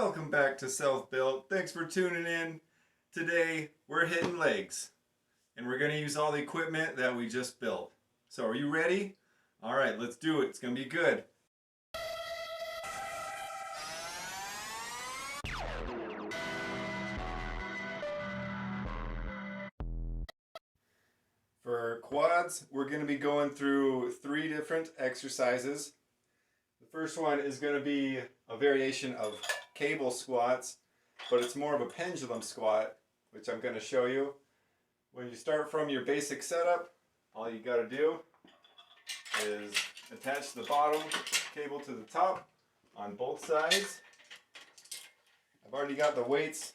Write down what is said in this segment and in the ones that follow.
Welcome back to Self-Built. Thanks for tuning in. Today we're hitting legs and we're going to use all the equipment that we just built. So are you ready? Alright, let's do it. It's going to be good. For quads, we're going to be going through 3 different exercises. The first one is going to be a variation of cable squats, but it's more of a pendulum squat, which I'm going to show you. When you start from your basic setup, all you got to do is attach the bottom cable to the top on both sides. I've already got the weights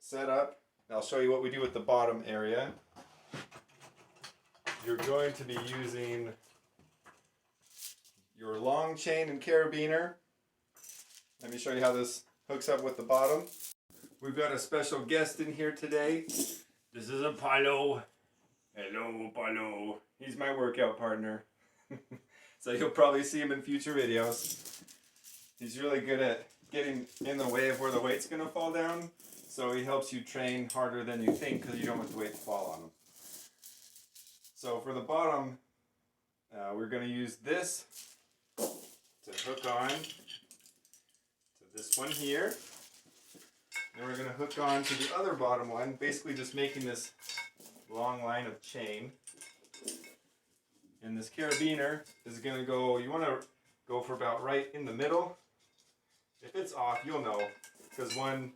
set up. I'll show you what we do with the bottom area. You're going to be using your long chain and carabiner. Let me show you how this hooks up with the bottom. We've got a special guest in here today. This is Apollo. Hello, Apollo. He's my workout partner. So you'll probably see him in future videos. He's really good at getting in the way of where the weight's going to fall down. So he helps you train harder than you think because you don't want the weight to fall on him. So for the bottom, we're going to use this to hook on to this one here. Then we're going to hook on to the other bottom one, basically just making this long line of chain. And this carabiner is going to go, you want to go for about right in the middle. If it's off, you'll know, because one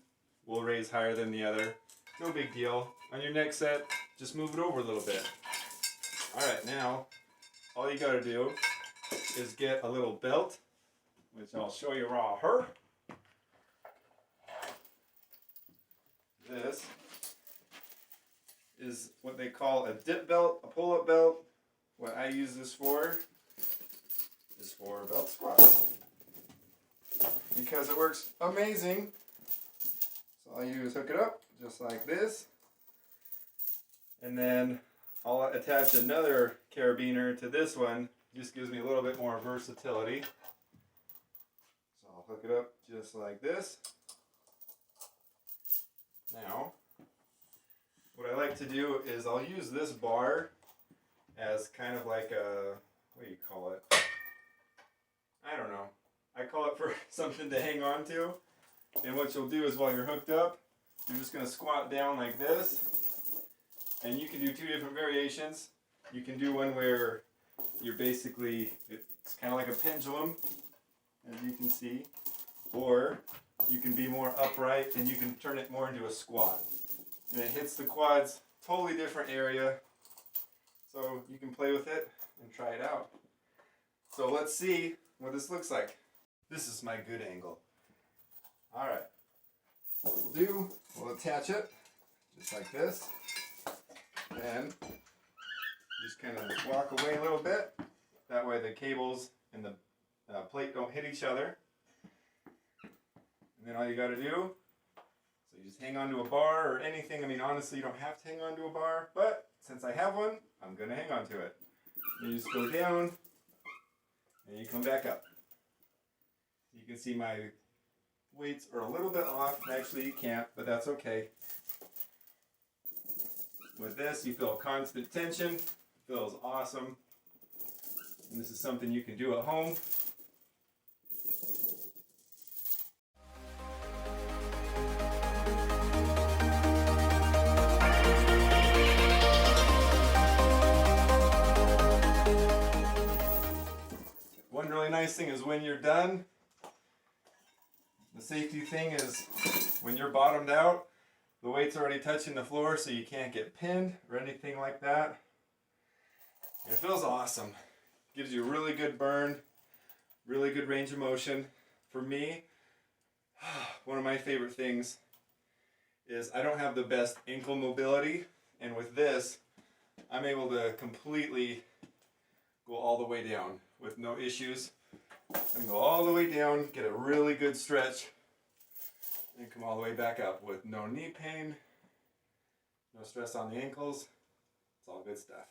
will raise higher than the other. No big deal. On your next set, just move it over a little bit. Alright, now, all you got to do is get a little belt, which I'll show you raw her. This is what they call a dip belt, a pull-up belt. What I use this for is for belt squats, because it works amazing. So all you do is hook it up just like this, and then I'll attach another carabiner to this one. Just gives me a little bit more versatility. So I'll hook it up just like this. Now, what I like to do is I'll use this bar as kind of like a, what do you call it? I don't know. I call it for something to hang on to. And what you'll do is while you're hooked up, you're just going to squat down like this. And you can do 2 different variations. You can do one where you're basically, it's kind of like a pendulum, as you can see. Or you can be more upright and you can turn it more into a squat. And it hits the quads, totally different area. So you can play with it and try it out. So let's see what this looks like. This is my good angle. Alright, what we'll do, we'll attach it just like this. And just kind of walk away a little bit. That way the cables and the plate don't hit each other. And then all you got to do, so you just hang onto a bar or anything. I mean, honestly, you don't have to hang onto a bar, but since I have one, I'm going to hang on to it. You just go down and you come back up. You can see my weights are a little bit off. Actually, you can't, but that's okay. With this, you feel constant tension. It feels awesome. And this is something you can do at home. One really nice thing is when you're done, the safety thing is when you're bottomed out, the weight's already touching the floor, so you can't get pinned or anything like that. And it feels awesome. Gives you a really good burn, really good range of motion. For me, one of my favorite things is I don't have the best ankle mobility, and with this, I'm able to completely go all the way down with no issues. I can go all the way down, get a really good stretch, and come all the way back up with no knee pain, no stress on the ankles. It's all good stuff.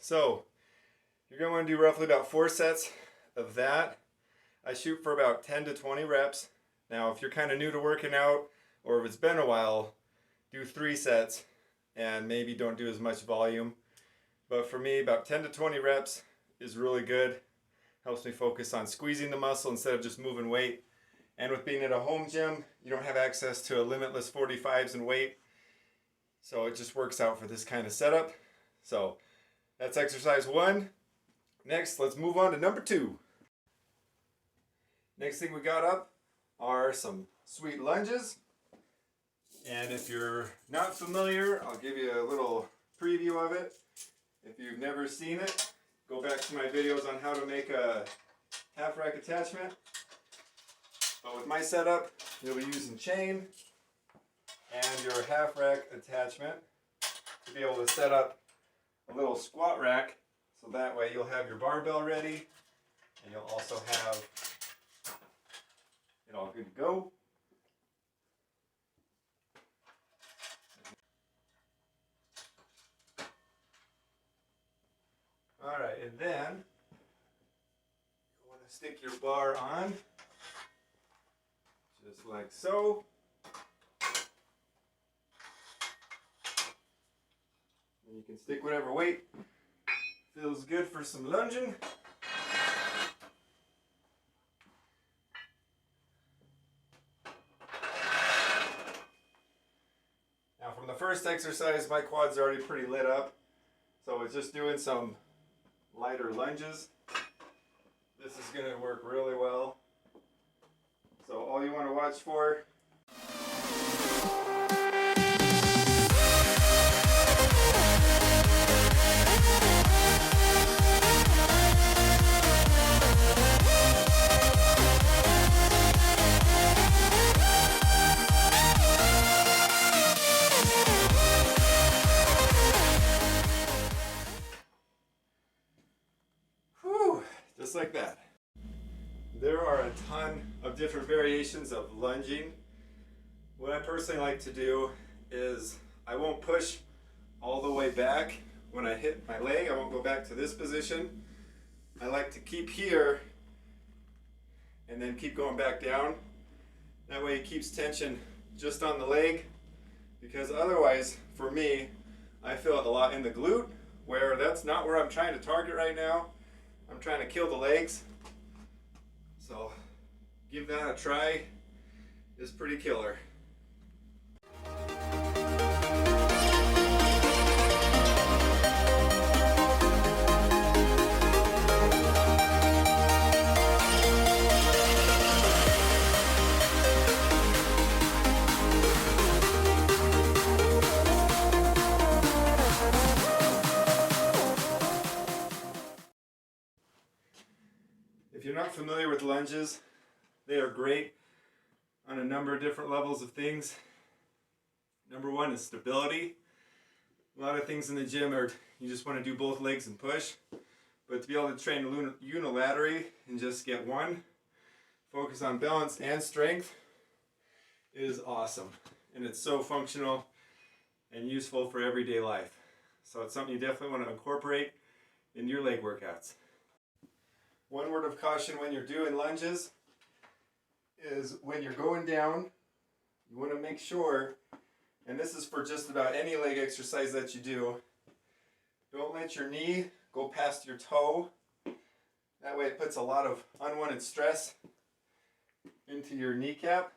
So you're going to want to do roughly about 4 sets of that. I shoot for about 10 to 20 reps. Now, if you're kind of new to working out, or if it's been a while, do 3 sets and maybe don't do as much volume. But for me, about 10 to 20 reps is really good. Helps me focus on squeezing the muscle instead of just moving weight. And with being at a home gym, you don't have access to a limitless 45s in weight. So it just works out for this kind of setup. So that's exercise 1. Next, let's move on to number 2. Next thing we got up are some sweet lunges. And if you're not familiar, I'll give you a little preview of it. If you've never seen it, go back to my videos on how to make a half rack attachment. But with my setup, you'll be using chain and your half rack attachment to be able to set up a little squat rack, so that way you'll have your barbell ready and you'll also have it all good to go. Alright, and then you want to stick your bar on just like so. And you can stick whatever weight feels good for some lunging. Now from the first exercise, my quads are already pretty lit up. So it's just doing some lighter lunges. This is going to work really well. So all you want to watch for . Just like that. There are a ton of different variations of lunging. What I personally like to do is I won't push all the way back when I hit my leg. I won't go back to this position. I like to keep here and then keep going back down. That way it keeps tension just on the leg, because otherwise, for me, I feel it a lot in the glute, where that's not where I'm trying to target right now. I'm trying to kill the legs. So give that a try. It's pretty killer. If you're not familiar with lunges, they are great on a number of different levels of things. Number 1 is stability. A lot of things in the gym are you just want to do both legs and push, but to be able to train unilaterally and just get one, focus on balance and strength, is awesome. And it's so functional and useful for everyday life. So it's something you definitely want to incorporate in your leg workouts. One word of caution when you're doing lunges is when you're going down, you want to make sure, and this is for just about any leg exercise that you do, don't let your knee go past your toe. That way it puts a lot of unwanted stress into your kneecap.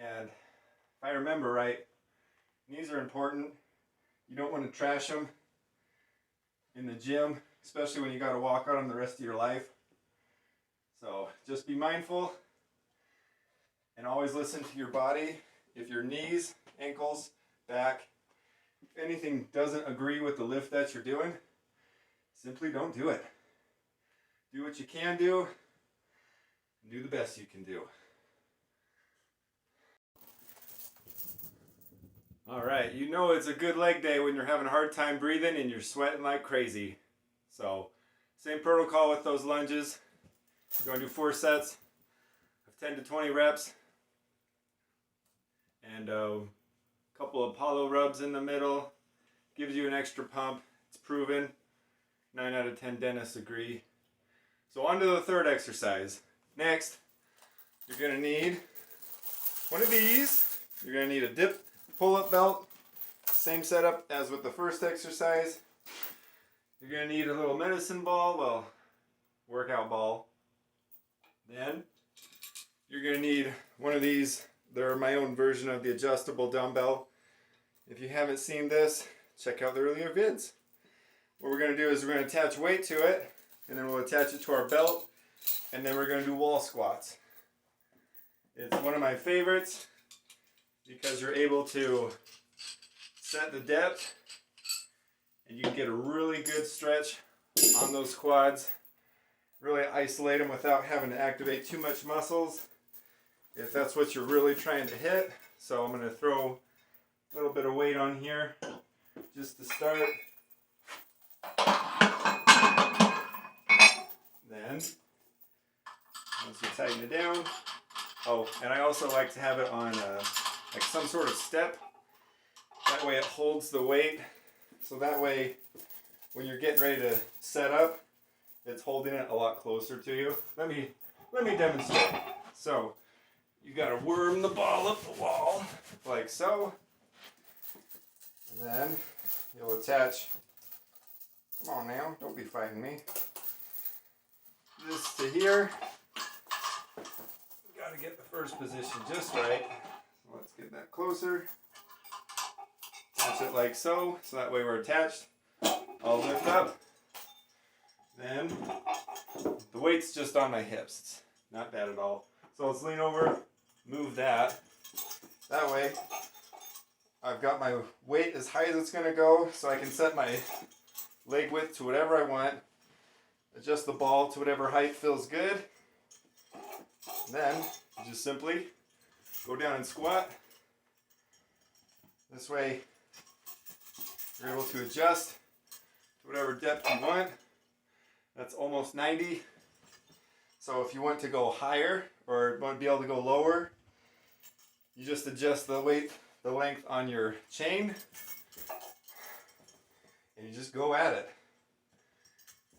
And if I remember right, knees are important. You don't want to trash them in the gym, especially when you got to walk on them the rest of your life. So just be mindful and always listen to your body. If your knees, ankles, back, if anything doesn't agree with the lift that you're doing, simply don't do it. Do what you can do and do the best you can do. All right, you know it's a good leg day when you're having a hard time breathing and you're sweating like crazy. So, same protocol with those lunges. You're going to do 4 sets of 10 to 20 reps. And a couple of Apollo rubs in the middle. Gives you an extra pump. It's proven. 9 out of 10 dentists agree. So on to the third exercise. Next, you're going to need one of these. You're going to need a dip pull-up belt. Same setup as with the first exercise. You're going to need a little medicine ball, well, workout ball. Then you're going to need one of these. They're my own version of the adjustable dumbbell. If you haven't seen this, check out the earlier vids. What we're going to do is we're going to attach weight to it, and then we'll attach it to our belt, and then we're going to do wall squats. It's one of my favorites because you're able to set the depth, and you can get a really good stretch on those quads. Really isolate them without having to activate too much muscles, if that's what you're really trying to hit. So I'm going to throw a little bit of weight on here just to start. Then, once you tighten it down, oh, and I also like to have it on like some sort of step. That way it holds the weight. So that way, when you're getting ready to set up, it's holding it a lot closer to you. Let me demonstrate. So, you gotta worm the ball up the wall, like so. And then you'll attach, come on now, don't be fighting me. This to here. You gotta get the first position just right. So let's get that closer. Attach it like so, so that way we're attached. I'll lift up. Then the weight's just on my hips. It's not bad at all. So let's lean over, move that. That way I've got my weight as high as it's going to go, so I can set my leg width to whatever I want. Adjust the ball to whatever height feels good. Then you just simply go down and squat. This way you're able to adjust to whatever depth you want. That's almost 90. So if you want to go higher or want to be able to go lower, you just adjust the weight, the length on your chain, and you just go at it.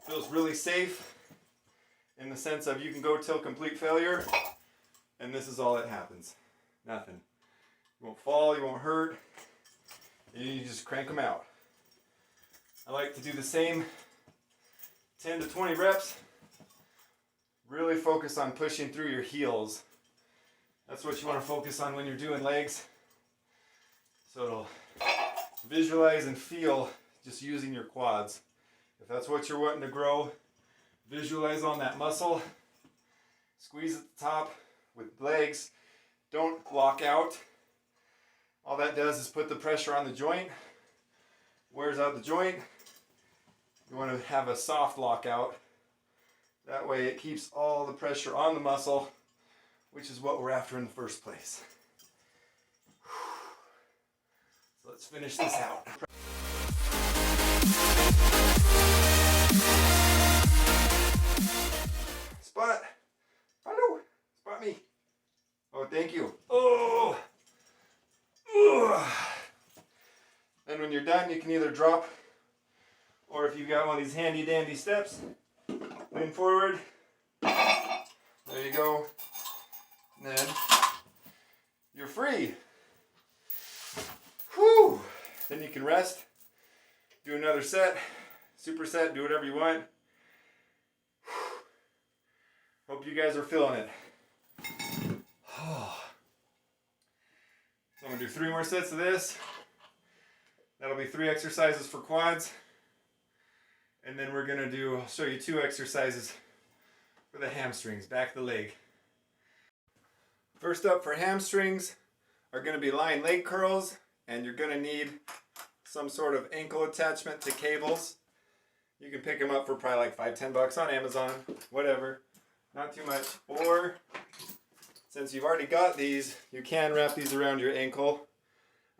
Feels really safe in the sense of you can go till complete failure, and this is all that happens. Nothing. You won't fall, you won't hurt. You just crank them out. I like to do the same 10 to 20 reps. Really focus on pushing through your heels. That's what you want to focus on when you're doing legs. So it'll visualize and feel just using your quads. If that's what you're wanting to grow, visualize on that muscle. Squeeze at the top with legs. Don't lock out. All that does is put the pressure on the joint. Wears out the joint. You want to have a soft lockout. That way it keeps all the pressure on the muscle, which is what we're after in the first place. So let's finish this out. Spot. Hello. Spot me. Oh, thank you. Oh. And when you're done, you can either drop, or if you've got one of these handy dandy steps, lean forward. There you go. And then you're free. Whew. Then you can rest. Do another set. Superset. Do whatever you want. Hope you guys are feeling it. So I'm going to do 3 more sets of this. That'll be 3 exercises for quads. And then we're going to do, I'll show you 2 exercises for the hamstrings, back of the leg. First up for hamstrings are going to be lying leg curls, and you're going to need some sort of ankle attachment to cables. You can pick them up for probably like $5-10 on Amazon, whatever, not too much. Or since you've already got these, you can wrap these around your ankle.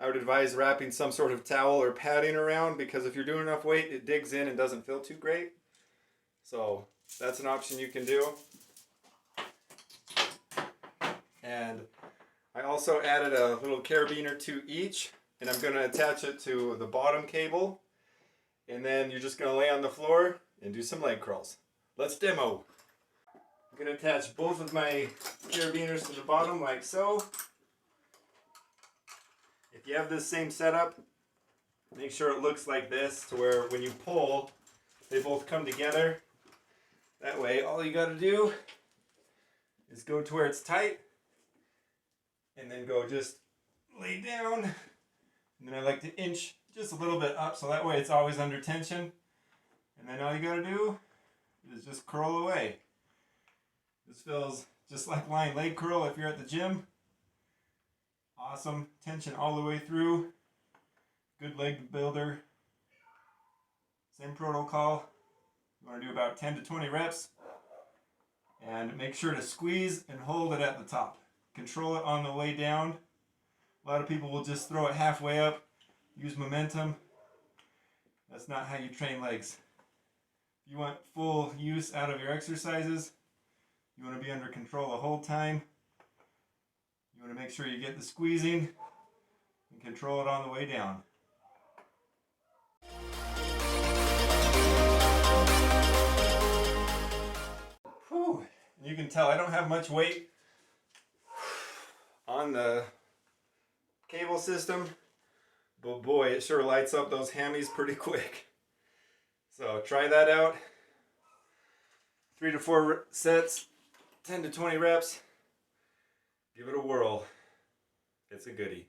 I would advise wrapping some sort of towel or padding around, because if you're doing enough weight, it digs in and doesn't feel too great. So that's an option you can do. And I also added a little carabiner to each, and I'm going to attach it to the bottom cable. And then you're just gonna lay on the floor and do some leg crawls. Let's demo. I'm gonna attach both of my carabiners to the bottom like so. If you have this same setup, make sure it looks like this to where when you pull, they both come together. That way, all you gotta do is go to where it's tight and then go just lay down. And then I like to inch just a little bit up so that way it's always under tension. And then all you gotta do is just curl away. This feels just like lying leg curl if you're at the gym. Awesome tension all the way through. Good leg builder. Same protocol. You want to do about 10 to 20 reps. And make sure to squeeze and hold it at the top. Control it on the way down. A lot of people will just throw it halfway up. Use momentum. That's not how you train legs. If you want full use out of your exercises, you want to be under control the whole time. You want to make sure you get the squeezing and control it on the way down. Whew. You can tell I don't have much weight on the cable system, but boy, it sure lights up those hammies pretty quick. So try that out. 3 to 4 sets, 10 to 20 reps. Give it a whirl. It's a goodie.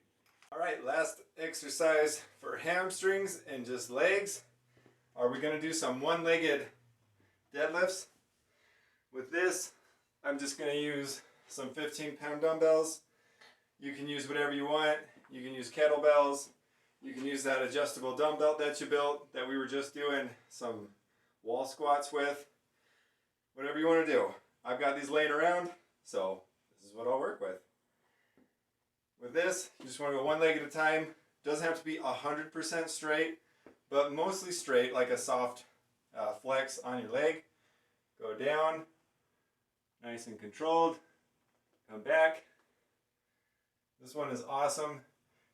All right, last exercise for hamstrings and just legs. Are we gonna do some one-legged deadlifts? With this, I'm just gonna use some 15-pound dumbbells. You can use whatever you want. You can use kettlebells. You can use that adjustable dumbbell that you built that we were just doing some wall squats with. Whatever you want to do. I've got these laying around, so this is what I'll work with. With this, you just want to go one leg at a time. Doesn't have to be 100% straight, but mostly straight, like a soft flex on your leg. Go down, nice and controlled. Come back. This one is awesome,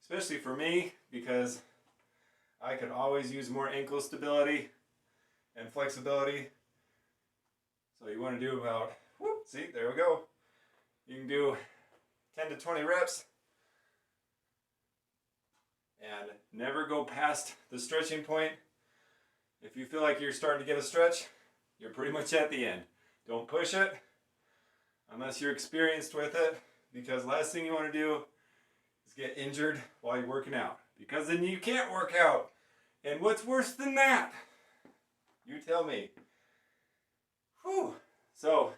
especially for me, because I could always use more ankle stability and flexibility. So you want to do about, whoop, see, there we go. You can do 10 to 20 reps and never go past the stretching point. If you feel like you're starting to get a stretch, you're pretty much at the end. Don't push it unless you're experienced with it, because last thing you want to do is get injured while you're working out, because then you can't work out. And what's worse than that? You tell me. Whew. So,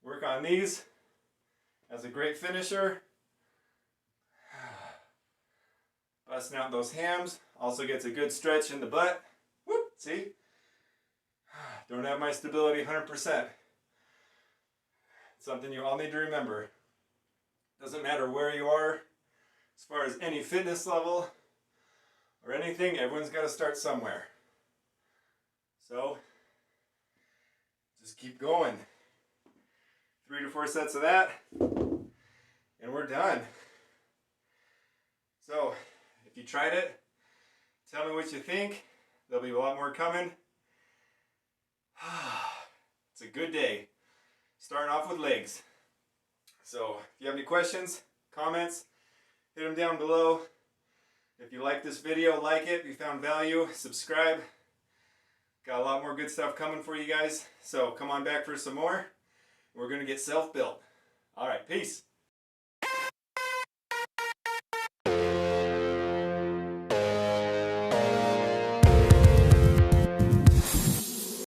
work on these as a great finisher. Busting out those hams. Also gets a good stretch in the butt. Whoop, see? Don't have my stability 100%. Something you all need to remember. Doesn't matter where you are, as far as any fitness level or anything, everyone's got to start somewhere. So, just keep going. 3 to 4 sets of that, and we're done. So, if you tried it, tell me what you think. There'll be a lot more coming. It's a good day. Starting off with legs. So, if you have any questions, comments, hit them down below. If you like this video, like it. If you found value, subscribe. Got a lot more good stuff coming for you guys. So come on back for some more. We're going to get self-built. All right, peace.